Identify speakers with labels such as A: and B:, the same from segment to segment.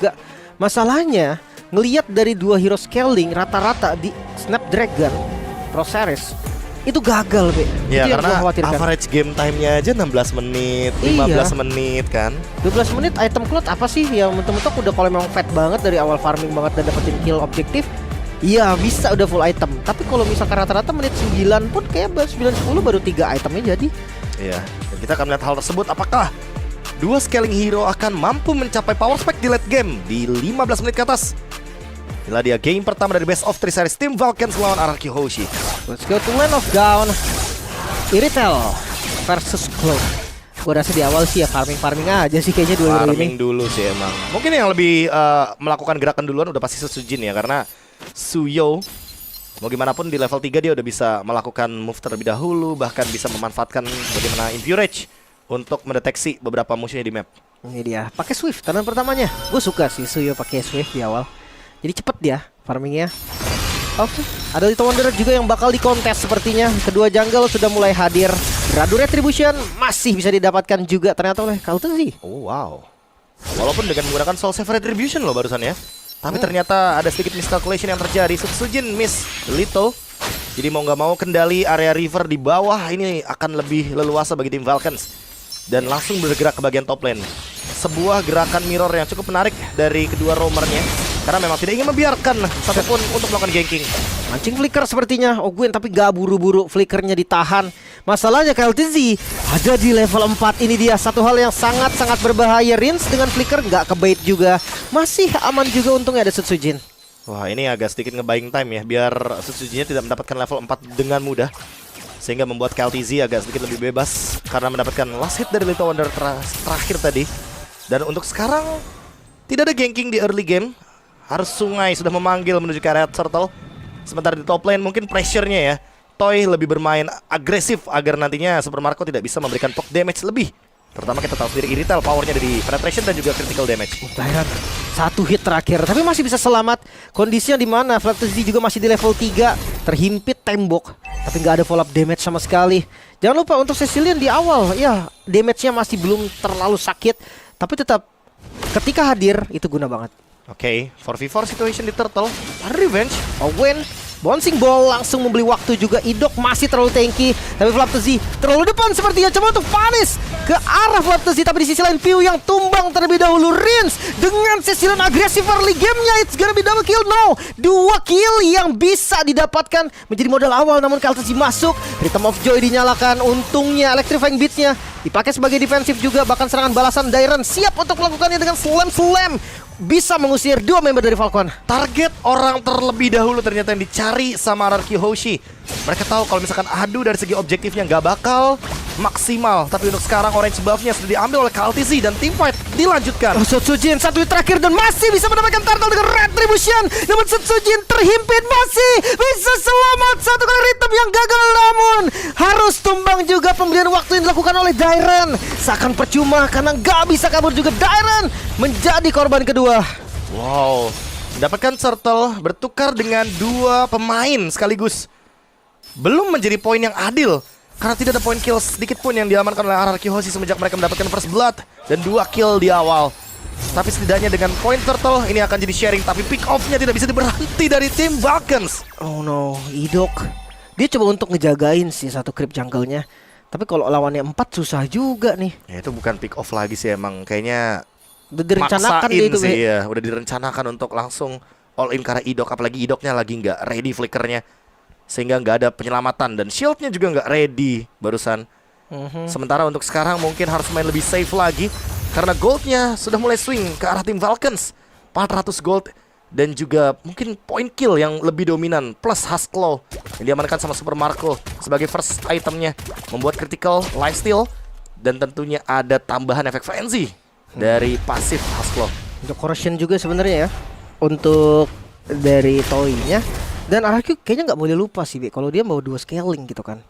A: Gak, masalahnya ngelihat dari dua hero scaling rata-rata di Snapdragon Pro Series itu gagal, Be.
B: Ya,
A: itu yang
B: karena
A: gua khawatirkan.
B: average game time-nya aja 16 menit, 15 menit kan.
A: 12 menit item cloud apa sih yang mentok-mentok udah kalau memang fat banget dari awal farming banget dan dapetin kill objektif. Iya bisa udah full item. Tapi kalau misalkan rata-rata menit 9 pun kayak 9-10 baru 3 itemnya jadi.
B: Iya, dan kita akan melihat hal tersebut. Apakah dua scaling hero akan mampu mencapai power spike di late game di 15 menit ke atas? Inilah dia game pertama dari Best of 3 series Team Falcons melawan RRQ Hoshi.
A: Let's go to Land of Dawn. Iritel versus Cloud. Gue rasa di awal sih ya farming aja sih kayaknya dua hero
B: Farming
A: ini.
B: dulu sih emang. Mungkin yang lebih melakukan gerakan duluan udah pasti Setsujin ya, karena Suyo mau gimana pun di level 3 dia udah bisa melakukan move terlebih dahulu, bahkan bisa memanfaatkan bagaimana Impurage untuk mendeteksi beberapa musuhnya di map.
A: Ini dia pakai Swift tangan pertamanya. Gue suka sih Suyo pakai Swift di awal. Jadi cepet dia farmingnya. Oke, ada Little Wanderer juga yang bakal dikontes sepertinya. Kedua jungle sudah mulai hadir. Radu Retribution masih bisa didapatkan juga ternyata oleh Kaltezi.
B: Oh wow. Walaupun dengan menggunakan Soul Save Retribution loh barusan ya. Tapi ternyata ada sedikit miscalculation yang terjadi. Setsujin miss Little. Jadi mau nggak mau kendali area river di bawah ini akan lebih leluasa bagi tim Falcons. Dan langsung bergerak ke bagian top lane. Sebuah gerakan mirror yang cukup menarik dari kedua roamernya, karena memang tidak ingin membiarkan satupun untuk melakukan ganking.
A: Mancing flicker sepertinya Ogwin, tapi gak buru-buru, flickernya ditahan. Masalahnya KLTZ ada di level 4. Ini dia satu hal yang sangat-sangat berbahaya. Rins dengan flicker gak kebait juga. Masih aman juga, untungnya ada Setsujin.
B: Wah, ini agak sedikit nge-buying time ya, biar Setsujinnya tidak mendapatkan level 4 dengan mudah, sehingga membuat KLTZ agak sedikit lebih bebas karena mendapatkan last hit dari Little Wonder terakhir tadi. Dan untuk sekarang tidak ada ganking di early game. Harus Sungai sudah memanggil menuju ke area turtle. Sementara di top lane mungkin pressure-nya ya, Toy lebih bermain agresif agar nantinya Super Marco tidak bisa memberikan poke damage lebih. Terutama kita tahu sendiri Iritel powernya dari penetration dan juga critical damage.
A: Bayar satu hit terakhir, tapi masih bisa selamat. Kondisinya di mana? Flatzy juga masih di level 3, terhimpit tembok, tapi nggak ada follow up damage sama sekali. Jangan lupa untuk Cecilian di awal, ya damage-nya masih belum terlalu sakit, tapi tetap ketika hadir itu guna banget.
B: Oke, 4v4 situation di turtle. Revenge.
A: Owen bouncing ball langsung membeli waktu juga. Idok masih terlalu tanky, tapi Flaptzy terlalu depan sepertinya, coba untuk panis ke arah Flaptzy, tapi di sisi lain Piu yang tumbang terlebih dahulu. Rins dengan Cecilian agresif early gamenya, it's gonna be double kill. No, 2 kill yang bisa didapatkan menjadi modal awal, namun Kaltezi masuk. Rhythm of Joy dinyalakan, untungnya electrifying beats-nya dipakai sebagai defensif juga, bahkan serangan balasan Dairon siap untuk melakukannya dengan slam bisa mengusir 2 member dari Falcon.
B: Target orang terlebih dahulu ternyata yang dicari sama RRQ Hoshi. Mereka tahu kalau misalkan adu dari segi objektifnya nggak bakal maksimal. Tapi untuk sekarang orange buff-nya sudah diambil oleh KLTZ dan teamfight dilanjutkan.
A: Setsujin satu hit terakhir dan masih bisa mendapatkan turtle dengan Retribution. Namun Setsujin terhimpit, masih bisa selamat. Satu kali rhythm yang gagal, namun harus tumbang juga. Pembelian waktu yang dilakukan oleh Dairon seakan percuma karena nggak bisa kabur juga. Dairon menjadi korban kedua.
B: Wow, mendapatkan turtle bertukar dengan 2 pemain sekaligus. Belum menjadi poin yang adil, karena tidak ada poin kill sedikit pun yang diamankan oleh RRQ Hoshi semenjak mereka mendapatkan first blood dan 2 kill di awal. Tapi setidaknya dengan poin turtle ini akan jadi sharing, tapi pick off-nya tidak bisa diberhenti dari tim Falcons.
A: Oh no, Idok dia coba untuk ngejagain sih satu creep jungle-nya, tapi kalau lawannya 4 susah juga nih.
B: Ya itu bukan pick off lagi sih, emang kayaknya
A: Udah direncanakan
B: maksain
A: dia itu,
B: sih
A: Be.
B: ya. Udah direncanakan untuk langsung all in karena Idok, apalagi Idoknya lagi nggak ready flickernya, sehingga nggak ada penyelamatan dan shieldnya juga nggak ready barusan. Sementara untuk sekarang mungkin harus main lebih safe lagi karena goldnya sudah mulai swing ke arah tim Falcons. 400 gold dan juga mungkin point kill yang lebih dominan plus Husklow yang diamankan sama Super Marco sebagai first itemnya, membuat critical lifesteal dan tentunya ada tambahan efek frenzy dari pasif Husklow.
A: Untuk corrosion juga sebenarnya ya untuk dari Toy-nya. Dan RRQ kayaknya nggak boleh lupa sih, Be, kalau dia mau 2 scaling gitu kan.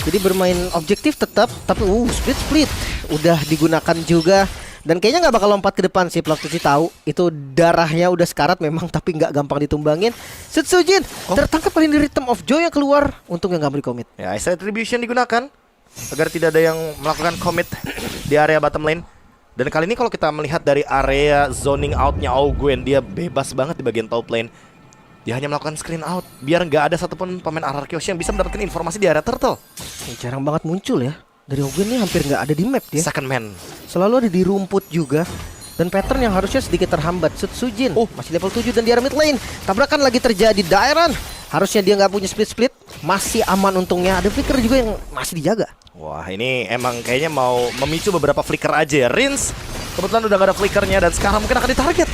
A: Jadi bermain objektif tetap, tapi split udah digunakan juga. Dan kayaknya nggak bakal lompat ke depan sih. Flaptzy tahu itu darahnya udah sekarat memang, tapi nggak gampang ditumbangin. Setsujin tertangkap kali ini Rhythm of Joy yang keluar. Untungnya nggak beri commit.
B: Ya, Ice Retribution digunakan agar tidak ada yang melakukan commit di area bottom lane. Dan kali ini kalau kita melihat dari area zoning outnya Augwen, dia bebas banget di bagian top lane. Dia hanya melakukan screen out biar nggak ada satupun pemain RRQ yang bisa mendapatkan informasi di area turtle.
A: Jarang banget muncul ya. Dari Ogwen ini hampir nggak ada di map dia.
B: Second man.
A: Selalu ada di rumput juga. Dan pattern yang harusnya sedikit terhambat. Sutsujin masih level 7 dan di area mid lane. Tabrakan lagi terjadi. Dairon harusnya dia nggak punya split-split. Masih aman untungnya. Ada flicker juga yang masih dijaga.
B: Wah, ini emang kayaknya mau memicu beberapa flicker aja ya. Rins kebetulan udah gak ada flickernya dan sekarang mungkin akan ditarget.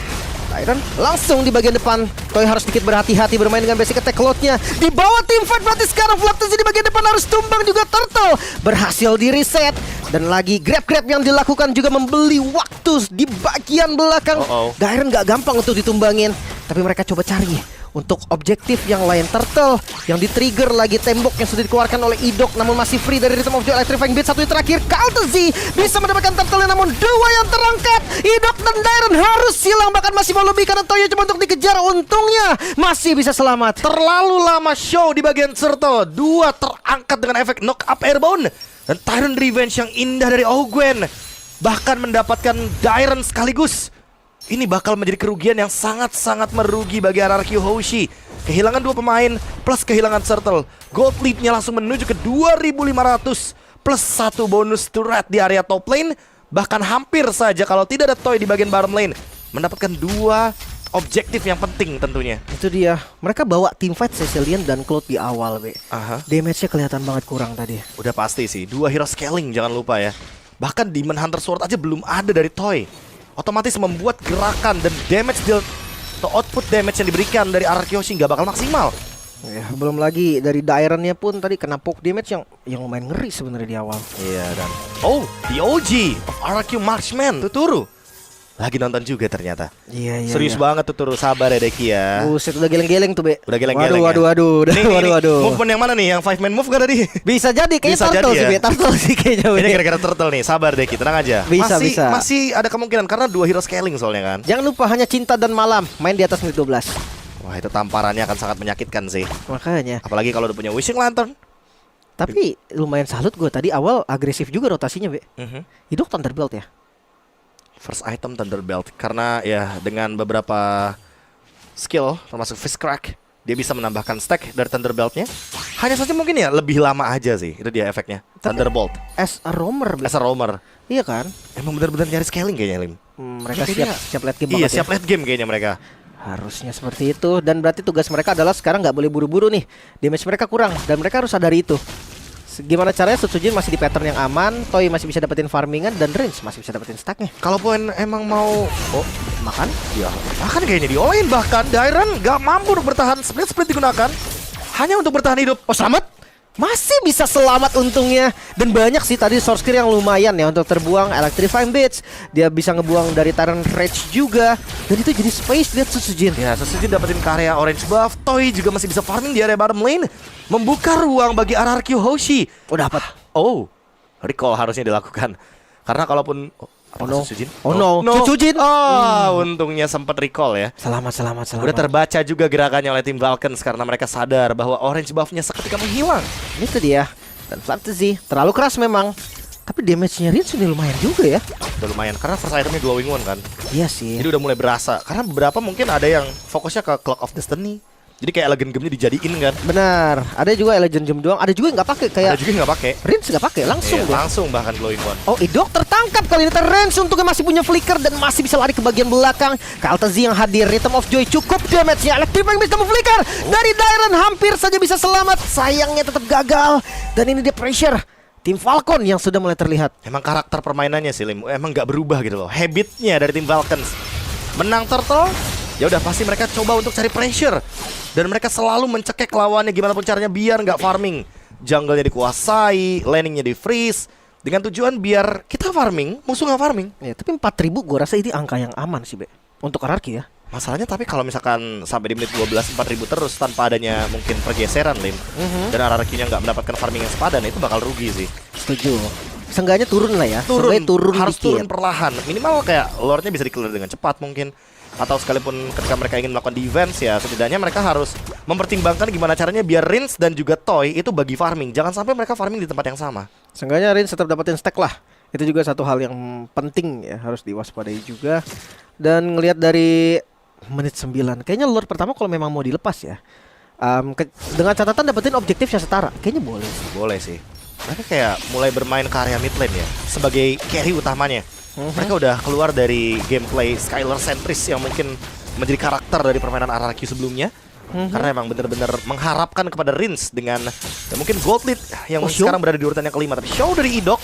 A: Dairon langsung di bagian depan. Toy harus sedikit berhati-hati bermain dengan basic attack Cloud-nya. Di bawah tim fight berarti sekarang Flaptasi di bagian depan harus tumbang juga. Turtle berhasil di reset. Dan lagi grab-grab yang dilakukan juga membeli waktu di bagian belakang. Dairon gak gampang untuk ditumbangin. Tapi mereka coba cari untuk objektif yang lain. Turtle yang di-trigger lagi tembok yang sudah dikeluarkan oleh Idok namun masih free dari Rhythm of Joy Electrifying Beat. Satu yang terakhir Kaltezi bisa mendapatkan Turtle namun dua yang terangkat. Idok dan Dairon harus hilang bahkan masih mau lebih karena Toyo cuma untuk dikejar. Untungnya masih bisa selamat.
B: Terlalu lama show di bagian Turtle. Dua terangkat dengan efek knock up airborne. Dan Tyrant Revenge yang indah dari Augwen bahkan mendapatkan Dairon sekaligus. Ini bakal menjadi kerugian yang sangat-sangat merugi bagi RRQ Hoshi. Kehilangan dua pemain plus kehilangan Turtle. Gold lead-nya langsung menuju ke 2500 plus satu bonus turret di area top lane. Bahkan hampir saja kalau tidak ada Toy di bagian bottom lane mendapatkan dua objektif yang penting tentunya.
A: Itu dia. Mereka bawa teamfight Cecilian dan Cloud di awal, Be. Damage-nya kelihatan banget kurang tadi.
B: Udah pasti sih. Dua hero scaling jangan lupa ya. Bahkan Demon Hunter Sword aja belum ada dari Toy. Otomatis membuat gerakan dan damage deal atau output damage yang diberikan dari RRQ Hoshi nggak bakal maksimal.
A: Ya, belum lagi dari Dairon-nya pun tadi kena poke damage yang lumayan ngeri sebenarnya di awal.
B: Iya dan the OG of RRQ Marksman Tuturu lagi nonton juga ternyata.
A: Iya.
B: Serius banget Tuturu, sabar ya Deki ya.
A: Buset, udah geleng-geleng tuh, Be.
B: Udah geleng-geleng.
A: Waduh. Waduh.
B: Movement yang mana nih? Yang 5-man move kan tadi?
A: Bisa jadi kayaknya Turtle sih, Be. Turtle sih kayaknya.
B: Ini kira-kira Turtle nih. Sabar Deki, tenang aja.
A: Bisa.
B: Masih ada kemungkinan karena dua hero scaling soalnya kan.
A: Jangan lupa hanya Cinta dan Malam main di atas menit 12.
B: Wah, itu tamparannya akan sangat menyakitkan sih.
A: Makanya.
B: Apalagi kalau udah punya Wishing Lantern.
A: Tapi lumayan salut gue tadi awal agresif juga rotasinya, Be. Hidup Thunderbolt ya.
B: First item Thunderbelt karena ya dengan beberapa skill termasuk Fist Crack dia bisa menambahkan stack dari Thunderbeltnya. Hanya saja mungkin ya lebih lama aja sih itu dia efeknya. Thunderbolt
A: as a roamer, Be.
B: As a roamer.
A: Iya kan?
B: Emang benar-benar nyari scaling kayaknya Lim.
A: Mereka siap late game.
B: Iya siap late game kayaknya mereka.
A: Harusnya seperti itu. Dan berarti tugas mereka adalah sekarang nggak boleh buru-buru nih. Damage mereka kurang dan mereka harus sadari itu. Gimana caranya Sutsujin masih di pattern yang aman, Toy masih bisa dapetin farmingan, dan Range masih bisa dapetin stacknya.
B: Kalaupun emang mau makan, ya makan kayaknya diolain. Bahkan Dairon gak mampu untuk bertahan. Split digunakan hanya untuk bertahan hidup.
A: Oh selamat? Masih bisa selamat untungnya. Dan banyak sih tadi source skill yang lumayan ya untuk terbuang. Electrifying Beats, dia bisa ngebuang dari Tyrant Rage juga. Dan itu jadi space lihat Sutsujin.
B: Ya Sutsujin dapetin karya orange buff. Toy juga masih bisa farming di area bottom lane, membuka ruang bagi RRQ Hoshi.
A: Oh dapat.
B: Recall harusnya dilakukan. Karena kalaupun Sutsujin?
A: Sutsujin.
B: Untungnya sempat recall ya.
A: Selamat.
B: Udah terbaca juga gerakannya oleh tim Vulcans karena mereka sadar bahwa orange buff-nya seketika menghilang.
A: Itu dia. Dan Flaptasi terlalu keras memang. Tapi damage-nya Rin sudah lumayan juga ya.
B: Udah lumayan karena first item-nya 2 wing 1 kan.
A: Iya sih.
B: Jadi udah mulai berasa. Karena beberapa mungkin ada yang fokusnya ke Clock of Destiny. Jadi kayak Legend Gem-nya dijadiin kan.
A: Benar. Ada juga Legend Gem doang. Ada juga yang nggak pakai kayak.
B: Ada juga yang nggak pakai.
A: Rins nggak pakai langsung.
B: Iya, langsung bahkan glowing one.
A: Oh, Idok tertangkap kali ini. Rins untungnya masih punya flicker dan masih bisa lari ke bagian belakang. Kaltezi yang hadir. Rhythm of Joy cukup damage-nya. Electrifying Beast kamu flicker dari Dairon hampir saja bisa selamat. Sayangnya tetap gagal. Dan ini dia pressure tim Falcon yang sudah mulai terlihat.
B: Emang karakter permainannya sih Lim, emang nggak berubah gitu loh. Habitnya dari tim Vulcans menang turtle, ya udah pasti mereka coba untuk cari pressure. Dan mereka selalu mencekek lawannya gimana pun caranya biar nggak farming. Jungle-nya dikuasai, landing-nya di freeze. Dengan tujuan biar kita farming, musuh nggak farming.
A: Ya, tapi 4.000 gue rasa ini angka yang aman sih, Be. Untuk RRQ ya.
B: Masalahnya tapi kalau misalkan sampai di menit 12 4.000 terus tanpa adanya mungkin pergeseran Lim, dan RRQ-nya nggak mendapatkan farming yang sepadan, itu bakal rugi sih.
A: Setuju. Seenggaknya turun lah ya.
B: Turun harus
A: dikit.
B: turun perlahan. Minimal kayak lore-nya bisa di-clear dengan cepat mungkin. Atau sekalipun ketika mereka ingin melakukan defense ya setidaknya mereka harus mempertimbangkan gimana caranya biar Rins dan juga Toy itu bagi farming. Jangan sampai mereka farming di tempat yang sama.
A: Seenggaknya Rins tetap dapetin stack lah. Itu juga satu hal yang penting ya, harus diwaspadai juga. Dan ngelihat dari menit 9, kayaknya Lord pertama kalau memang mau dilepas ya, dengan catatan dapetin objektifnya setara, kayaknya boleh.
B: Boleh sih. Mereka kayak mulai bermain ke area mid lane ya, sebagai carry utamanya. Mereka udah keluar dari gameplay Skylar sentris yang mungkin menjadi karakter dari permainan RRQ sebelumnya. Karena emang bener-bener mengharapkan kepada Rins dengan ya mungkin gold lead yang sekarang berada di urutan yang kelima. Tapi show dari Idok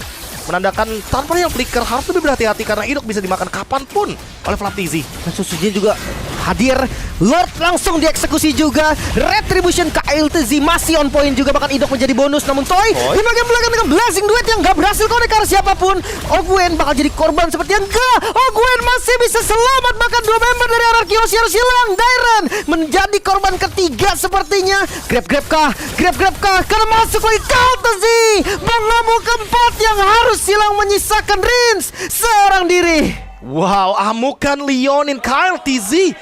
B: menandakan tanpa yang flicker harus lebih berhati-hati karena Idok bisa dimakan kapanpun oleh Flaptizi.
A: Dan Susuji juga hadir. Lord langsung dieksekusi juga. Retribution KLTZ masih on point juga, bahkan Idok menjadi bonus. Namun Toy di bagian belakang dengan Blazing Duet yang gak berhasil connect karena siapapun. Ogwen bakal jadi korban seperti yang enggak. Ogwen masih bisa selamat, bahkan 2 member dari RRQ harus hilang. Dairen menjadi korban ketiga sepertinya. Grab kah? Karena masuk lagi KLTZ. Penemu keempat yang harus hilang menyisakan Rins seorang diri.
B: Wow, amukan Leonin KLTZ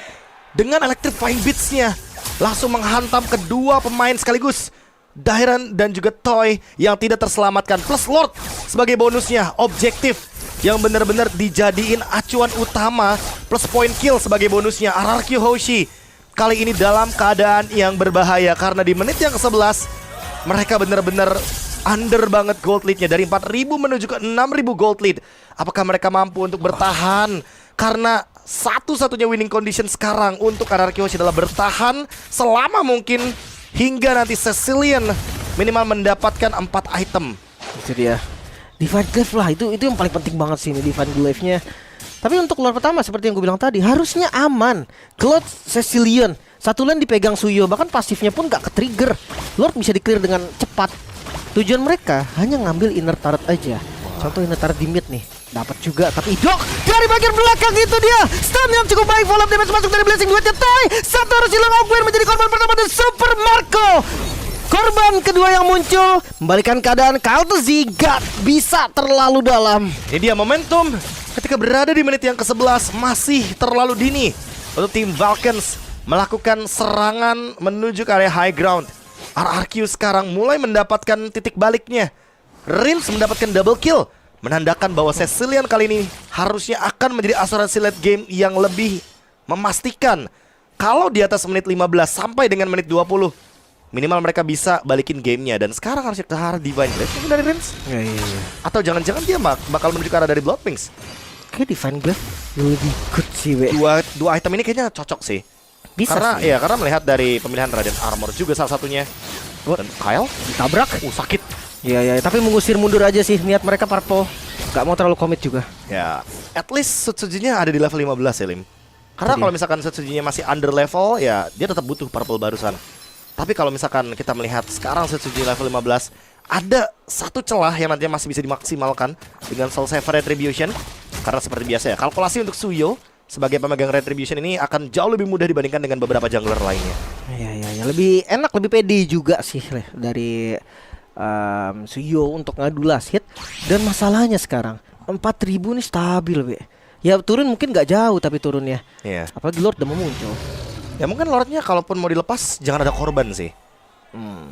B: dengan electrifying beats-nya langsung menghantam kedua pemain sekaligus, Dairen dan juga Toy yang tidak terselamatkan. Plus Lord sebagai bonusnya, objektif yang benar-benar dijadiin acuan utama, plus point kill sebagai bonusnya. RRQ Hoshi kali ini dalam keadaan yang berbahaya karena di menit yang ke-11 mereka benar-benar under banget gold lead-nya. Dari 4.000 menuju ke 6.000 gold lead. Apakah mereka mampu untuk bertahan? Karena satu-satunya winning condition sekarang untuk RRQ Hoshi adalah bertahan selama mungkin hingga nanti Cecilian minimal mendapatkan 4 item.
A: Itu dia Divine Glaive lah, itu yang paling penting banget sih ini Divine Glaive-nya. Tapi untuk Lord pertama seperti yang gue bilang tadi, harusnya aman. Cloud Cecilian, satu lane dipegang Suyo, bahkan pasifnya pun gak ke-trigger. Lord bisa di-clear dengan cepat. Tujuan mereka hanya ngambil inner turret aja. Contoh inner turret di mid nih, dapat juga. Tapi Idok dari bagian belakang itu dia stun yang cukup baik, follow damage masuk dari Blazing Duetnya Toy. Satu harus hilang, Ogwen menjadi korban pertama dan Super Marco korban kedua yang muncul, membalikan keadaan. KLTZ gak bisa terlalu dalam.
B: Ini dia momentum ketika berada di menit yang ke-11, masih terlalu dini untuk tim Vulcans melakukan serangan menuju ke area high ground. RRQ sekarang mulai mendapatkan titik baliknya. Rins mendapatkan double kill, menandakan bahwa Cecilian kali ini harusnya akan menjadi asuransi late game yang lebih memastikan. Kalau di atas menit 15 sampai dengan menit 20, minimal mereka bisa balikin gamenya. Dan sekarang harusnya ke arah Divine Glaive mungkin dari Rins.
A: Iya.
B: Atau jangan-jangan dia bakal menuju ke arah dari Bloodwings.
A: Kayak Divine Glaive lebih good sih, we.
B: Dua item ini kayaknya cocok sih.
A: Bisa
B: karena
A: sih.
B: karena melihat dari pemilihan Radiant Armor juga salah satunya. Dan Kyle
A: Ditabrak.
B: sakit.
A: Iya, tapi mengusir mundur aja sih niat mereka. Purple gak mau terlalu komit juga.
B: Ya, at least Setsujinya ada di level 15 ya, Lim. Karena kalau misalkan Setsujinya masih under level, ya dia tetap butuh purple barusan. Tapi kalau misalkan kita melihat sekarang Setsuji level 15, ada satu celah yang nantinya masih bisa dimaksimalkan dengan Soul Saver Retribution. Karena seperti biasa ya, kalkulasi untuk Suyo sebagai pemegang Retribution ini akan jauh lebih mudah dibandingkan dengan beberapa jungler lainnya.
A: Iya, lebih enak, lebih pede juga sih dari Suyo untuk ngadu last hit. Dan masalahnya sekarang 4.000 nih stabil, be. Ya turun mungkin gak jauh tapi turunnya.
B: Iya.
A: Apalagi Lord udah mau muncul.
B: Ya mungkin Lordnya kalaupun mau dilepas jangan ada korban sih.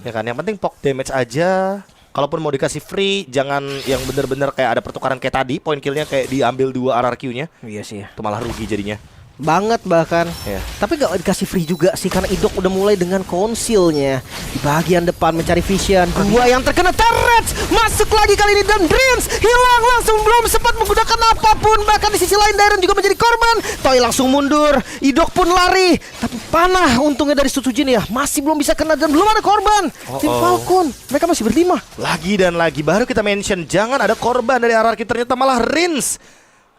B: Ya kan, yang penting poke damage aja. Kalaupun mau dikasih free, jangan yang bener-bener kayak ada pertukaran kayak tadi, point killnya kayak diambil 2 RRQ-nya.
A: Iya sih ya.
B: Itu malah rugi jadinya.
A: Banget bahkan.
B: Ya.
A: Tapi gak dikasih free juga sih, karena Idok udah mulai dengan konsilnya di bagian depan mencari vision. Dua yang terkena turret masuk lagi kali ini, dan Dreams hilang langsung, belum sempat menggunakan apapun. Bahkan di sisi lain Dairen juga menjadi korban. Toy langsung mundur, Idok pun lari. Tapi panah untungnya dari Sutsujin ya masih belum bisa kena dan belum ada korban. Tim Falcon mereka masih berlima.
B: Lagi dan lagi baru kita mention jangan ada korban dari RRQ, ternyata malah Rins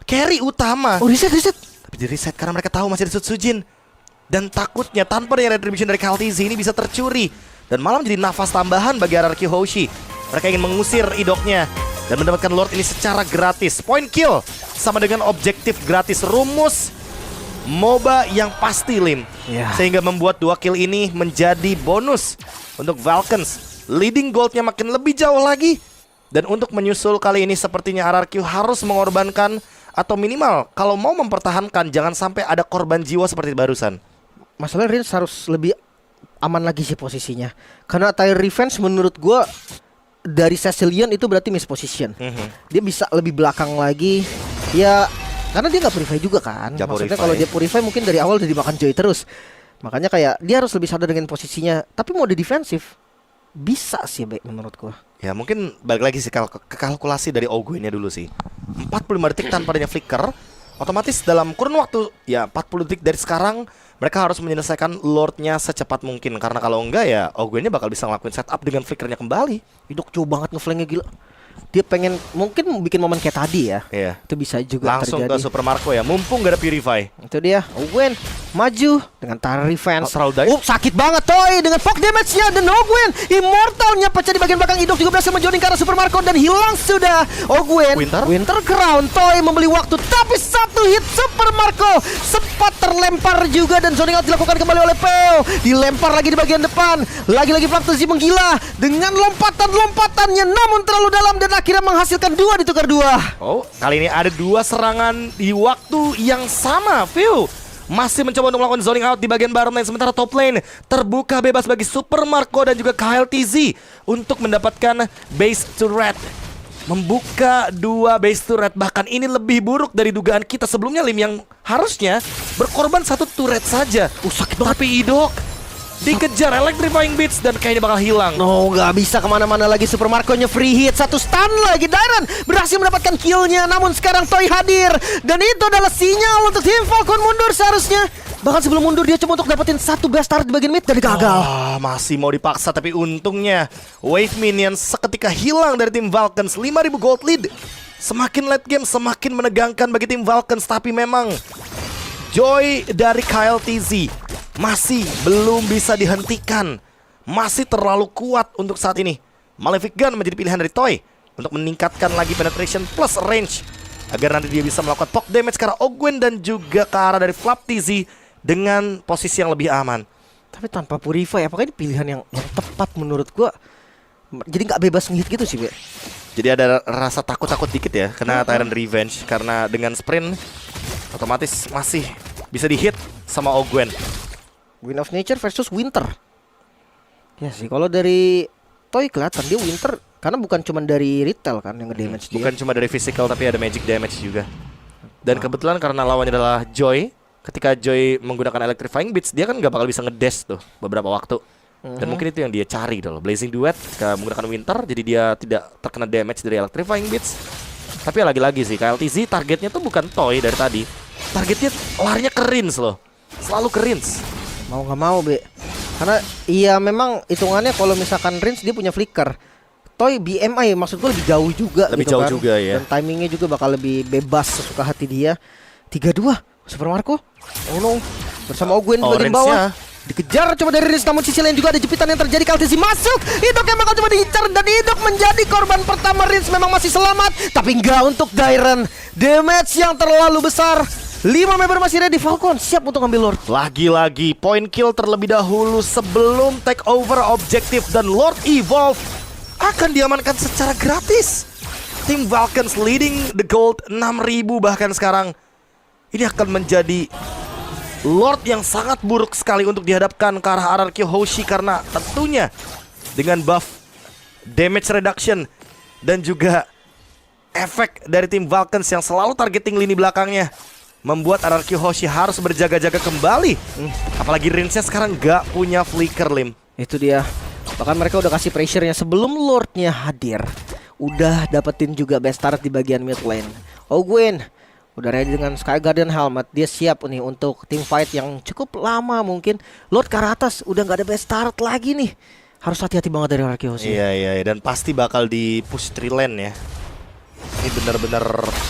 B: carry utama.
A: Oh, reset.
B: Tapi di reset karena mereka tahu masih ada Sutsujin. Dan takutnya tanpa dengan Retribution dari KLTZ ini bisa tercuri dan malah menjadi nafas tambahan bagi RRQ Hoshi. Mereka ingin mengusir Idoknya dan mendapatkan Lord ini secara gratis. Point kill sama dengan objektif gratis. Rumus MOBA yang pasti, Lim. Sehingga membuat 2 kill ini menjadi bonus untuk Vulcans. Leading goldnya makin lebih jauh lagi. Dan untuk menyusul kali ini sepertinya RRQ harus mengorbankan, atau minimal kalau mau mempertahankan jangan sampai ada korban jiwa seperti barusan.
A: Masalahnya Rins harus lebih aman lagi sih posisinya. Karena Tire Revenge menurut gue dari Cecilion itu berarti miss position. Dia bisa lebih belakang lagi. Ya karena dia nggak purify juga kan.
B: Nggak
A: Maksudnya
B: purify.
A: kalau dia purify mungkin dari awal udah dimakan Joy terus. Makanya kayak dia harus lebih sadar dengan posisinya. Tapi mode defensif bisa sih baik menurut gua.
B: Ya mungkin balik lagi sih ke kalkulasi dari Ogwin-nya dulu sih. 45 detik tanpa adanya flicker, otomatis dalam kurun waktu ya 40 detik dari sekarang mereka harus menyelesaikan Lord-nya secepat mungkin. Karena kalau enggak ya Ogwin-nya bakal bisa ngelakuin setup dengan flickernya kembali.
A: Idok jauh banget ngeflanknya gila. Dia pengen mungkin bikin momen kayak tadi ya.
B: Iya.
A: Itu bisa juga
B: Langsung
A: terjadi.
B: ke Super Marco ya, mumpung gak ada Purify.
A: Itu dia, Ogwen maju dengan Tara Revenge.
B: Astral Dive.
A: Sakit banget Toy dengan poke damage-nya. Dan Ogwen Immortalnya pecah di bagian belakang. Idok juga berhasil menjodohin ke arah Super Marco dan hilang sudah. Ogwen
B: Winter
A: Crown. Toy membeli waktu, tapi satu hit Super Marco sempat terlempar juga. Dan zoning out dilakukan kembali oleh Peo. Dilempar lagi di bagian depan. Lagi-lagi Flaptzy menggila dengan lompatan-lompatannya, namun terlalu dalam dan akhirnya menghasilkan 2 ditukar 2.
B: Oh, kali ini ada 2 serangan di waktu yang sama. Phil masih mencoba untuk melakukan zoning out di bagian bottom lane. Sementara top lane terbuka bebas bagi Super Marco dan juga KLTZ untuk mendapatkan base turret. Membuka 2 base turret. Bahkan ini lebih buruk dari dugaan kita sebelumnya, Lim, yang harusnya berkorban 1 turret saja.
A: Sakit banget.
B: Tapi Idok dikejar Electrifying Beats dan kayaknya bakal hilang.
A: No, nggak bisa kemana-mana lagi. Super Marco-nya free hit, 1 stun lagi. Dairon berhasil mendapatkan kill-nya, namun sekarang Toy hadir. Dan itu adalah sinyal untuk tim Falcon mundur seharusnya. Bahkan sebelum mundur dia cuma untuk dapetin 1 bastard di bagian mid dan gagal.
B: Masih mau dipaksa, tapi untungnya Wave Minions seketika hilang dari tim Vulcans. 5.000 gold lead. Semakin late game semakin menegangkan bagi tim Vulcans. Tapi memang Joy dari KLTZ masih belum bisa dihentikan. Masih terlalu kuat untuk saat ini. Malefic Gun menjadi pilihan dari Toy untuk meningkatkan lagi penetration plus range, agar nanti dia bisa melakukan poke damage ke arah Ogwen dan juga ke arah dari Flaptzy dengan posisi yang lebih aman.
A: Tapi tanpa Purify, apakah ini pilihan yang tepat menurut gua? Jadi nggak bebas ngehit gitu sih, Be.
B: Jadi ada rasa takut-takut dikit ya kena Tyrant Revenge, karena dengan sprint otomatis masih bisa dihit sama Ogwen.
A: Wind of Nature versus Winter. Ya sih, kalau dari Toy kelihatan dia Winter karena bukan cuma dari retail kan yang nge-damage dia.
B: Bukan cuma dari physical tapi ada magic damage juga. Dan kebetulan karena lawannya adalah Joy, ketika Joy menggunakan Electrifying Beats, dia kan nggak bakal bisa ngedash tuh beberapa waktu. Dan mungkin itu yang dia cari dulu. Blazing Duet menggunakan Winter, jadi dia tidak terkena damage dari Electrifying Beats. Tapi lagi-lagi sih KLTZ targetnya tuh bukan Toy dari tadi. Targetnya larinya ke Rins loh. Selalu ke Rins.
A: Mau nggak mau, Be. Karena iya memang hitungannya kalau misalkan Rins dia punya flicker. Toy BMI maksud gue lebih jauh juga
B: Lebih
A: gitu
B: jauh
A: kan.
B: juga ya.
A: Dan timingnya juga bakal lebih bebas sesuka hati dia. 3-2 Super Marco. Oh no. Bersama Ogwen di bagian
B: Rins-nya
A: bawah. Dikejar coba dari Rins, namun sisi lain juga ada jepitan yang terjadi. KLTZ masuk. Idok yang bakal coba diincar dan Idok menjadi korban pertama. Rins memang masih selamat, tapi enggak untuk Dairon. Damage yang terlalu besar. 5 member masih ready. Falcon siap untuk ambil Lord.
B: Lagi-lagi point kill terlebih dahulu sebelum take over objektif, dan Lord Evolve akan diamankan secara gratis. Tim Vulcans leading the gold 6.000 bahkan sekarang. Ini akan menjadi Lord yang sangat buruk sekali untuk dihadapkan ke arah RRQ Hoshi, karena tentunya dengan buff damage reduction dan juga efek dari tim Vulcans yang selalu targeting lini belakangnya membuat RRQ Hoshi harus berjaga-jaga kembali. Apalagi range-nya sekarang gak punya flicker, Lim.
A: Itu dia. Bahkan mereka udah kasih pressure-nya sebelum Lord-nya hadir. Udah dapetin juga best start di bagian mid lane. Ogwen udah ready dengan Sky Guardian Helmet. Dia siap nih untuk team fight yang cukup lama mungkin. Lord ke arah atas udah gak ada best start lagi nih. Harus hati-hati banget dari RRQ Hoshi.
B: Iya, dan pasti bakal di push 3 lane ya. Ini benar-benar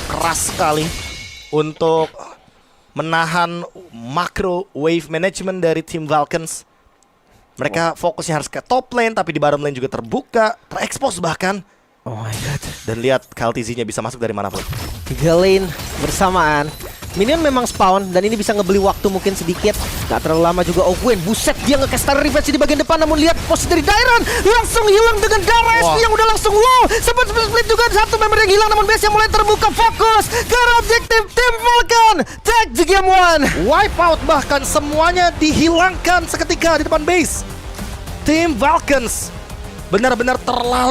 B: keras sekali untuk menahan macro wave management dari tim Vulcans. Mereka fokusnya harus ke top lane, tapi di bottom lane juga terbuka, terekspos bahkan.
A: Oh my god.
B: Dan lihat KLTZ-nya bisa masuk dari manapun.
A: 3 lane bersamaan. Minion memang spawn dan ini bisa ngebeli waktu mungkin sedikit. Gak terlalu lama juga. Ogwen, buset, dia nge-cast Star Revenge di bagian depan. Namun lihat posisi dari Dairon langsung hilang dengan darah SP yang udah langsung low. Sempat split juga, satu member yang hilang. Namun base yang mulai terbuka, fokus ke objektif tim Vulcan. Take the game 1.
B: Wipeout, bahkan semuanya dihilangkan seketika di depan base. Tim Vulcans benar-benar terlalu